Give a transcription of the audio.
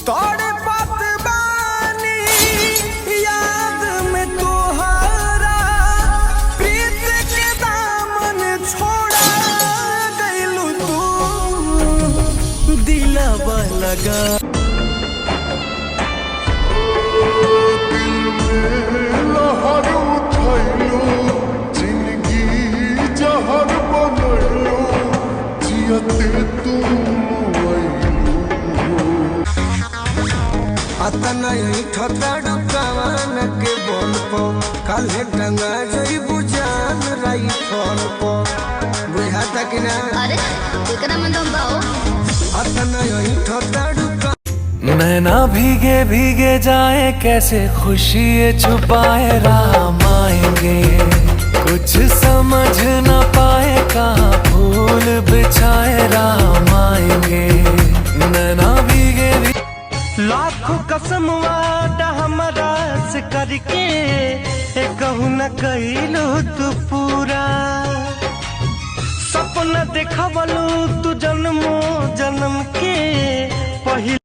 तोड़े बात बानी याद में तोहरा प्रीत के दामन छोड़ा गइलू तू दिलवा लगा ठोताड़ू कवान के बोल पो काले टंगा जोई बुझान राई फोन पो बुझा तक ना अरे एकरा में दम बाओ अतना यही ठोताड़ू नैना भीगे भीगे जाए कैसे खुशी छुपाए राम आएंगे कुछ समझ न पाए कहाँ फूल बिछाए राम आएंगे नैना भीगे लाखों कसम वादा हमारा से करके कहू न कहिलो तू पूरा सपना देखवलू तू जन्मों जन्म के पहले